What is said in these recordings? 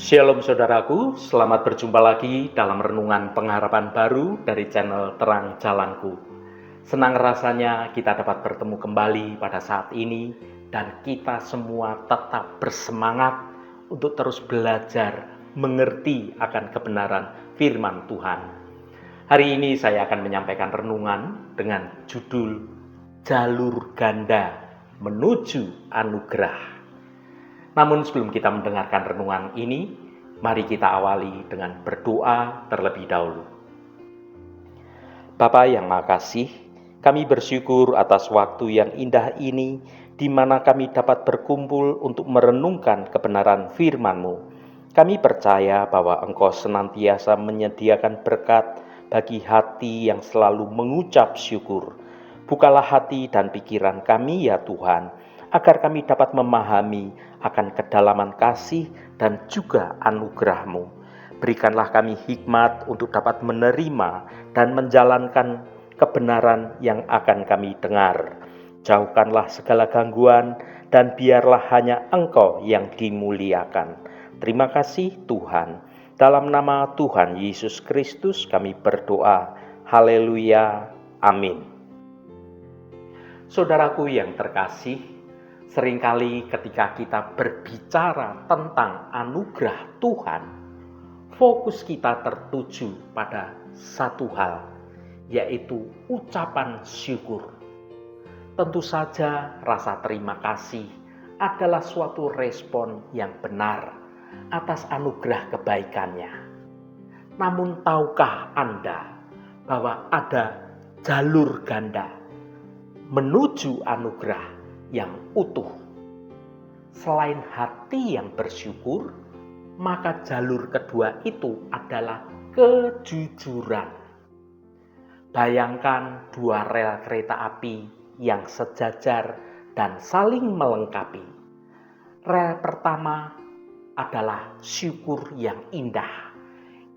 Shalom saudaraku, selamat berjumpa lagi dalam renungan pengharapan baru dari channel Terang Jalanku. Senang rasanya kita dapat bertemu kembali pada saat ini dan kita semua tetap bersemangat untuk terus belajar mengerti akan kebenaran firman Tuhan. Hari ini saya akan menyampaikan renungan dengan judul Jalur Ganda Menuju Anugerah. Namun sebelum kita mendengarkan renungan ini, mari kita awali dengan berdoa terlebih dahulu. Bapa yang Maha Kasih, kami bersyukur atas waktu yang indah ini di mana kami dapat berkumpul untuk merenungkan kebenaran firman-Mu. Kami percaya bahwa Engkau senantiasa menyediakan berkat bagi hati yang selalu mengucap syukur. Bukalah hati dan pikiran kami ya Tuhan, agar kami dapat memahami akan kedalaman kasih dan juga anugerah-Mu. Berikanlah kami hikmat untuk dapat menerima dan menjalankan kebenaran yang akan kami dengar. Jauhkanlah segala gangguan dan biarlah hanya Engkau yang dimuliakan. Terima kasih Tuhan. Dalam nama Tuhan Yesus Kristus kami berdoa. Haleluya. Amin. Saudaraku yang terkasih, seringkali ketika kita berbicara tentang anugerah Tuhan, fokus kita tertuju pada satu hal, yaitu ucapan syukur. Tentu saja rasa terima kasih adalah suatu respon yang benar atas anugerah kebaikannya. Namun tahukah Anda bahwa ada jalur ganda menuju anugerah yang utuh? Selain hati yang bersyukur, maka jalur kedua itu adalah kejujuran. Bayangkan dua rel kereta api yang sejajar dan saling melengkapi. Rel pertama adalah syukur yang indah.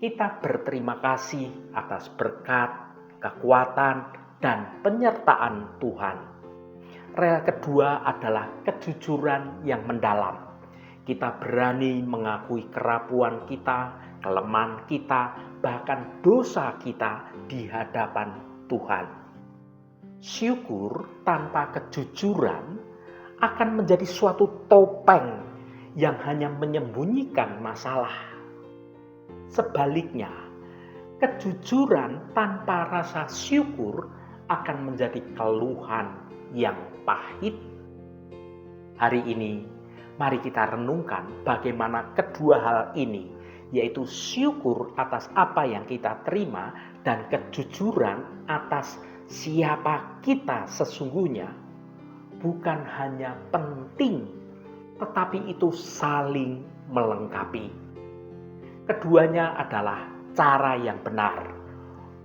Kita berterima kasih atas berkat, kekuatan, dan penyertaan Tuhan. Rel kedua adalah kejujuran yang mendalam. Kita berani mengakui kerapuan kita, kelemahan kita, bahkan dosa kita di hadapan Tuhan. Syukur tanpa kejujuran akan menjadi suatu topeng yang hanya menyembunyikan masalah. Sebaliknya, kejujuran tanpa rasa syukur akan menjadi keluhan yang pahit. Hari ini, mari kita renungkan bagaimana kedua hal ini, yaitu syukur atas apa yang kita terima dan kejujuran atas siapa kita sesungguhnya, bukan hanya penting, tetapi itu saling melengkapi. Keduanya adalah cara yang benar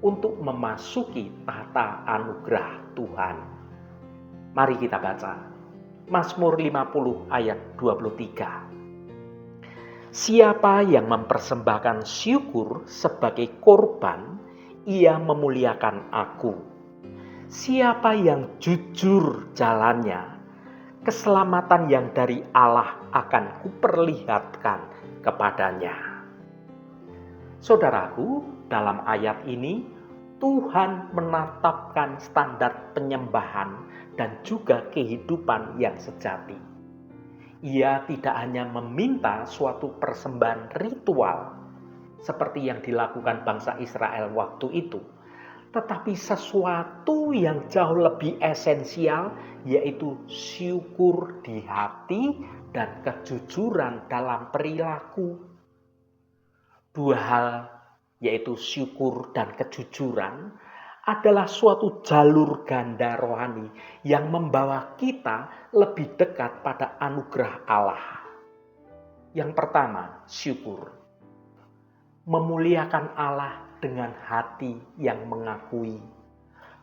untuk memasuki tahta anugerah Tuhan. Mari kita baca Mazmur 50 ayat 23. Siapa yang mempersembahkan syukur sebagai korban, ia memuliakan aku. Siapa yang jujur jalannya, keselamatan yang dari Allah akan kuperlihatkan kepadanya. Saudaraku, dalam ayat ini Tuhan menetapkan standar penyembahan dan juga kehidupan yang sejati. Ia tidak hanya meminta suatu persembahan ritual seperti yang dilakukan bangsa Israel waktu itu, tetapi sesuatu yang jauh lebih esensial, yaitu syukur di hati dan kejujuran dalam perilaku. Dua hal, yaitu syukur dan kejujuran, adalah suatu jalur ganda rohani yang membawa kita lebih dekat pada anugerah Allah. Yang pertama, syukur. Memuliakan Allah dengan hati yang mengakui.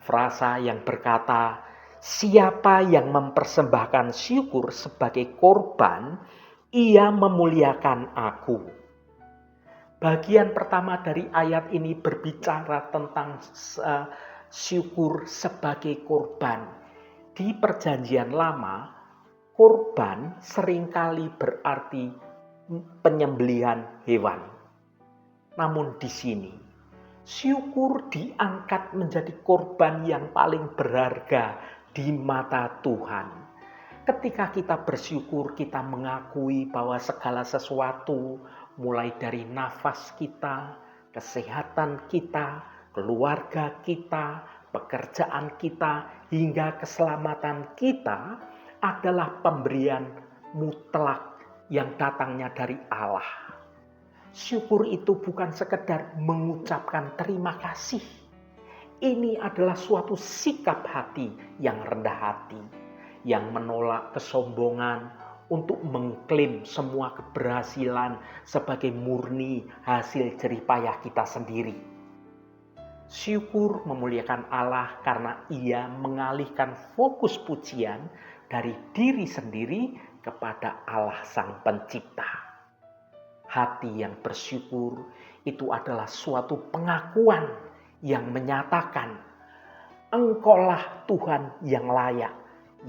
Frasa yang berkata, siapa yang mempersembahkan syukur sebagai korban, ia memuliakan aku. Bagian pertama dari ayat ini berbicara tentang syukur sebagai korban. Di Perjanjian Lama, korban seringkali berarti penyembelihan hewan. Namun di sini, syukur diangkat menjadi korban yang paling berharga di mata Tuhan. Ketika kita bersyukur, kita mengakui bahwa segala sesuatu, mulai dari nafas kita, kesehatan kita, keluarga kita, pekerjaan kita, hingga keselamatan kita adalah pemberian mutlak yang datangnya dari Allah. Syukur itu bukan sekedar mengucapkan terima kasih. Ini adalah suatu sikap hati yang rendah hati, yang menolak kesombongan untuk mengklaim semua keberhasilan sebagai murni hasil jerih payah kita sendiri. Syukur memuliakan Allah karena ia mengalihkan fokus pujian dari diri sendiri kepada Allah Sang Pencipta. Hati yang bersyukur itu adalah suatu pengakuan yang menyatakan, Engkaulah Tuhan yang layak.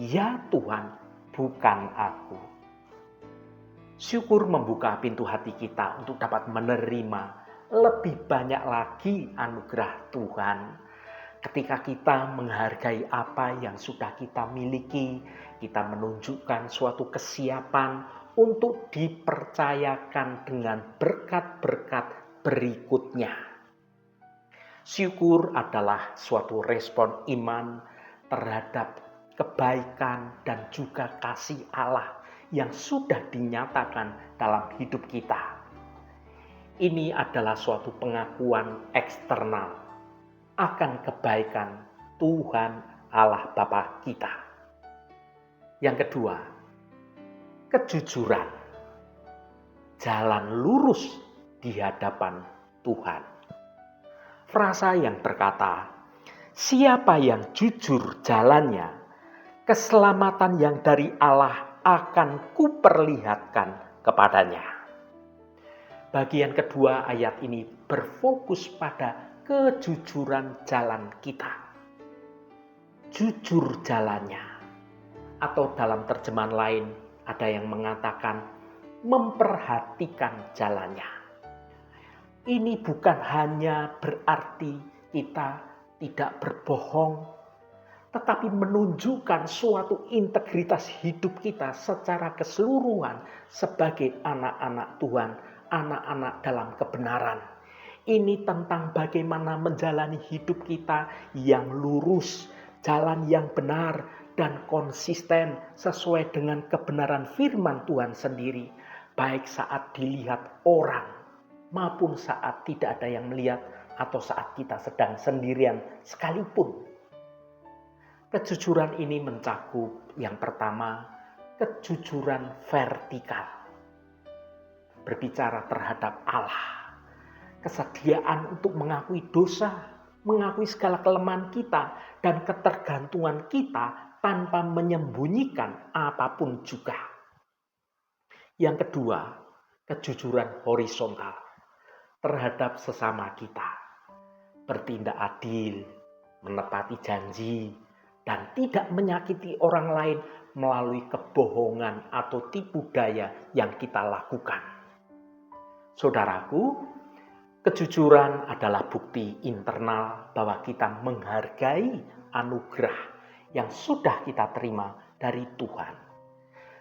Ya Tuhan, bukan aku. Syukur membuka pintu hati kita untuk dapat menerima lebih banyak lagi anugerah Tuhan. Ketika kita menghargai apa yang sudah kita miliki, kita menunjukkan suatu kesiapan untuk dipercayakan dengan berkat-berkat berikutnya. Syukur adalah suatu respon iman terhadap kebaikan dan juga kasih Allah yang sudah dinyatakan dalam hidup kita. Ini adalah suatu pengakuan eksternal akan kebaikan Tuhan Allah Bapa kita. Yang kedua, kejujuran. Jalan lurus di hadapan Tuhan. Frasa yang berkata, siapa yang jujur jalannya, keselamatan yang dari Allah akan kuperlihatkan kepadanya. Bagian kedua ayat ini berfokus pada kejujuran jalan kita. Jujur jalannya, atau dalam terjemahan lain ada yang mengatakan memperhatikan jalannya. Ini bukan hanya berarti kita tidak berbohong, tetapi menunjukkan suatu integritas hidup kita secara keseluruhan sebagai anak-anak Tuhan, anak-anak dalam kebenaran. Ini tentang bagaimana menjalani hidup kita yang lurus, jalan yang benar dan konsisten sesuai dengan kebenaran firman Tuhan sendiri, baik saat dilihat orang maupun saat tidak ada yang melihat atau saat kita sedang sendirian sekalipun. Kejujuran ini mencakup yang pertama, kejujuran vertikal. Berbicara terhadap Allah. Kesediaan untuk mengakui dosa, mengakui segala kelemahan kita dan ketergantungan kita tanpa menyembunyikan apapun juga. Yang kedua, kejujuran horizontal terhadap sesama kita. Bertindak adil, menepati janji, dan tidak menyakiti orang lain melalui kebohongan atau tipu daya yang kita lakukan. Saudaraku, kejujuran adalah bukti internal bahwa kita menghargai anugerah yang sudah kita terima dari Tuhan.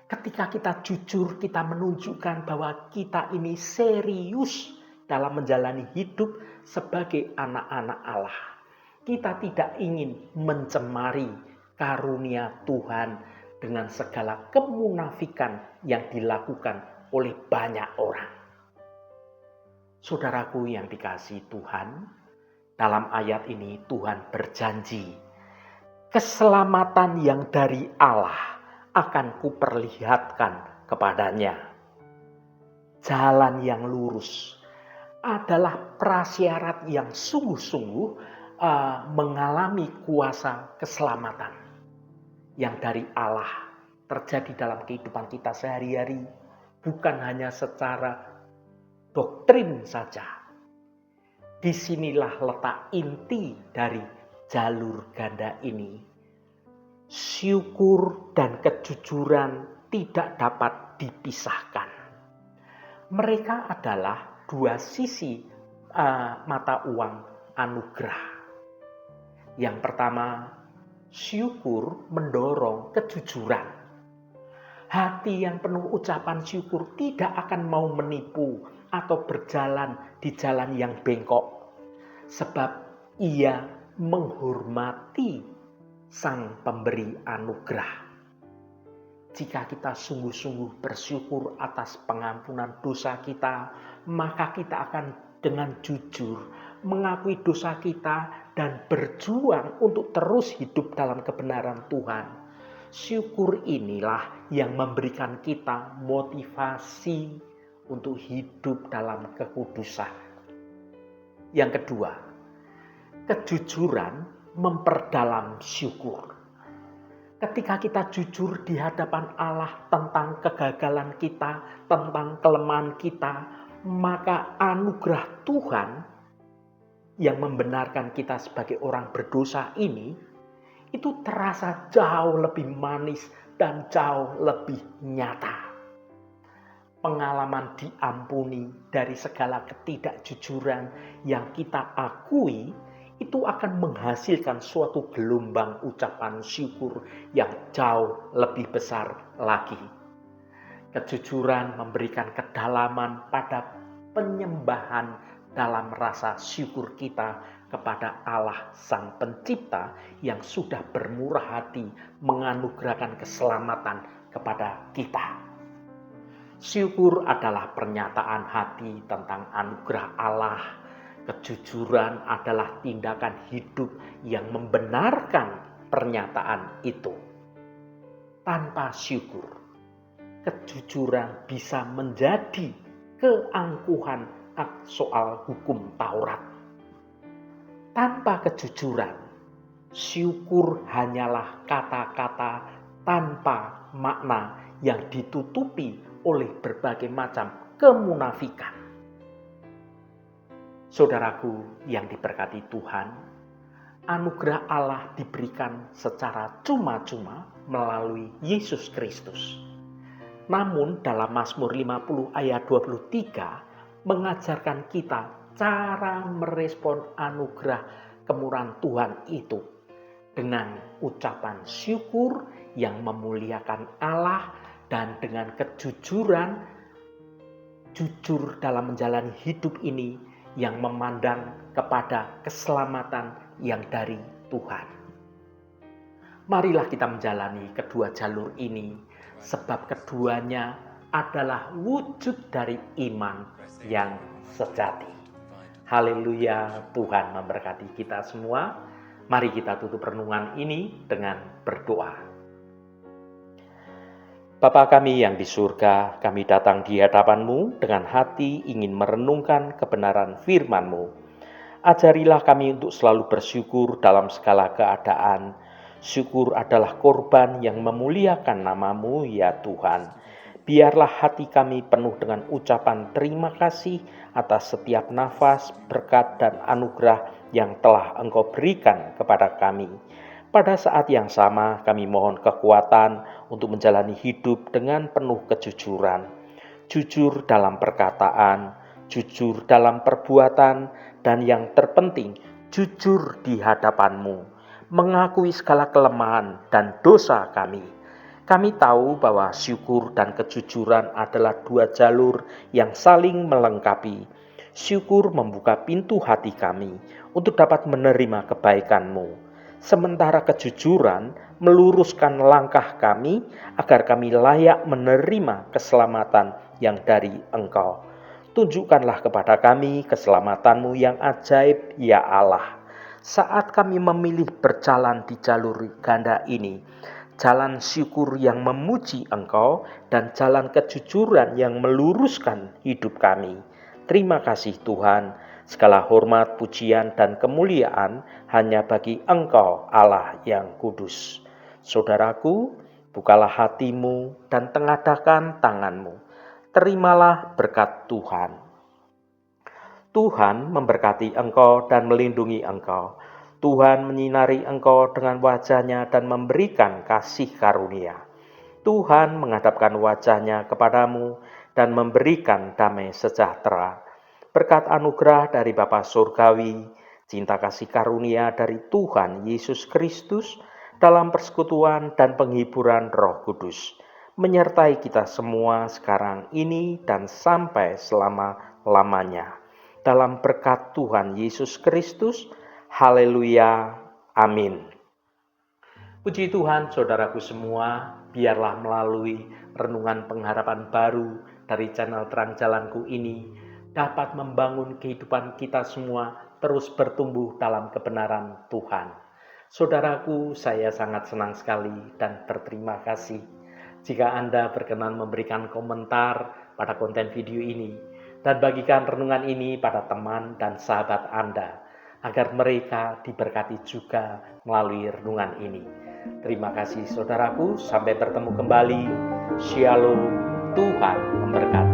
Ketika kita jujur, kita menunjukkan bahwa kita ini serius dalam menjalani hidup sebagai anak-anak Allah. Kita tidak ingin mencemari karunia Tuhan dengan segala kemunafikan yang dilakukan oleh banyak orang. Saudaraku yang dikasihi Tuhan, dalam ayat ini Tuhan berjanji, keselamatan yang dari Allah akan kuperlihatkan kepadanya. Jalan yang lurus adalah prasyarat yang sungguh-sungguh mengalami kuasa keselamatan yang dari Allah terjadi dalam kehidupan kita sehari-hari, bukan hanya secara doktrin saja. Disinilah letak inti dari jalur ganda ini. Syukur dan kejujuran tidak dapat dipisahkan. Mereka adalah dua sisi mata uang anugerah. Yang pertama, syukur mendorong kejujuran. Hati yang penuh ucapan syukur tidak akan mau menipu atau berjalan di jalan yang bengkok, sebab ia menghormati Sang Pemberi anugerah. Jika kita sungguh-sungguh bersyukur atas pengampunan dosa kita, maka kita akan dengan jujur mengakui dosa kita dan berjuang untuk terus hidup dalam kebenaran Tuhan. Syukur inilah yang memberikan kita motivasi untuk hidup dalam kekudusan. Yang kedua, kejujuran memperdalam syukur. Ketika kita jujur di hadapan Allah tentang kegagalan kita, tentang kelemahan kita, maka anugerah Tuhan yang membenarkan kita sebagai orang berdosa ini, itu terasa jauh lebih manis dan jauh lebih nyata. Pengalaman diampuni dari segala ketidakjujuran yang kita akui, itu akan menghasilkan suatu gelombang ucapan syukur yang jauh lebih besar lagi. Kejujuran memberikan kedalaman pada penyembahan dalam rasa syukur kita kepada Allah Sang Pencipta yang sudah bermurah hati menganugerahkan keselamatan kepada kita. Syukur adalah pernyataan hati tentang anugerah Allah. Kejujuran adalah tindakan hidup yang membenarkan pernyataan itu. Tanpa syukur, kejujuran bisa menjadi keangkuhan soal hukum Taurat. Tanpa kejujuran, syukur hanyalah kata-kata tanpa makna yang ditutupi oleh berbagai macam kemunafikan. Saudaraku yang diberkati Tuhan, anugerah Allah diberikan secara cuma-cuma melalui Yesus Kristus. Namun dalam Mazmur 50 ayat 23 mengajarkan kita cara merespon anugerah kemurahan Tuhan itu dengan ucapan syukur yang memuliakan Allah dan dengan kejujuran, jujur dalam menjalani hidup ini yang memandang kepada keselamatan yang dari Tuhan. Marilah kita menjalani kedua jalur ini, sebab keduanya adalah wujud dari iman yang sejati. Haleluya, Tuhan memberkati kita semua. Mari kita tutup renungan ini dengan berdoa. Bapa kami yang di surga, kami datang di hadapan-Mu dengan hati ingin merenungkan kebenaran firman-Mu. Ajarilah kami untuk selalu bersyukur dalam segala keadaan. Syukur adalah korban yang memuliakan nama-Mu, ya Tuhan. Biarlah hati kami penuh dengan ucapan terima kasih atas setiap nafas, berkat, dan anugerah yang telah Engkau berikan kepada kami. Pada saat yang sama kami mohon kekuatan untuk menjalani hidup dengan penuh kejujuran. Jujur dalam perkataan, jujur dalam perbuatan, dan yang terpenting, jujur di hadapan-Mu. Mengakui segala kelemahan dan dosa kami. Kami tahu bahwa syukur dan kejujuran adalah dua jalur yang saling melengkapi. Syukur membuka pintu hati kami untuk dapat menerima kebaikan-Mu. Sementara kejujuran meluruskan langkah kami agar kami layak menerima keselamatan yang dari Engkau. Tunjukkanlah kepada kami keselamatan-Mu yang ajaib, ya Allah. Saat kami memilih berjalan di jalur ganda ini, jalan syukur yang memuji Engkau dan jalan kejujuran yang meluruskan hidup kami. Terima kasih Tuhan. Segala hormat, pujian, dan kemuliaan hanya bagi Engkau Allah yang kudus. Saudaraku, bukalah hatimu dan tengadahkan tanganmu. Terimalah berkat Tuhan. Tuhan memberkati engkau dan melindungi engkau. Tuhan menyinari engkau dengan wajah-Nya dan memberikan kasih karunia. Tuhan menghadapkan wajah-Nya kepadamu dan memberikan damai sejahtera. Berkat anugerah dari Bapa Surgawi, cinta kasih karunia dari Tuhan Yesus Kristus, dalam persekutuan dan penghiburan Roh Kudus, menyertai kita semua sekarang ini dan sampai selama-lamanya. Dalam berkat Tuhan Yesus Kristus, haleluya, amin. Puji Tuhan, saudaraku semua, biarlah melalui renungan pengharapan baru dari channel Terang Jalanku ini dapat membangun kehidupan kita semua terus bertumbuh dalam kebenaran Tuhan. Saudaraku, saya sangat senang sekali dan berterima kasih jika Anda berkenan memberikan komentar pada konten video ini dan bagikan renungan ini pada teman dan sahabat Anda agar mereka diberkati juga melalui renungan ini. Terima kasih saudaraku, sampai bertemu kembali. Shalom, Tuhan memberkati.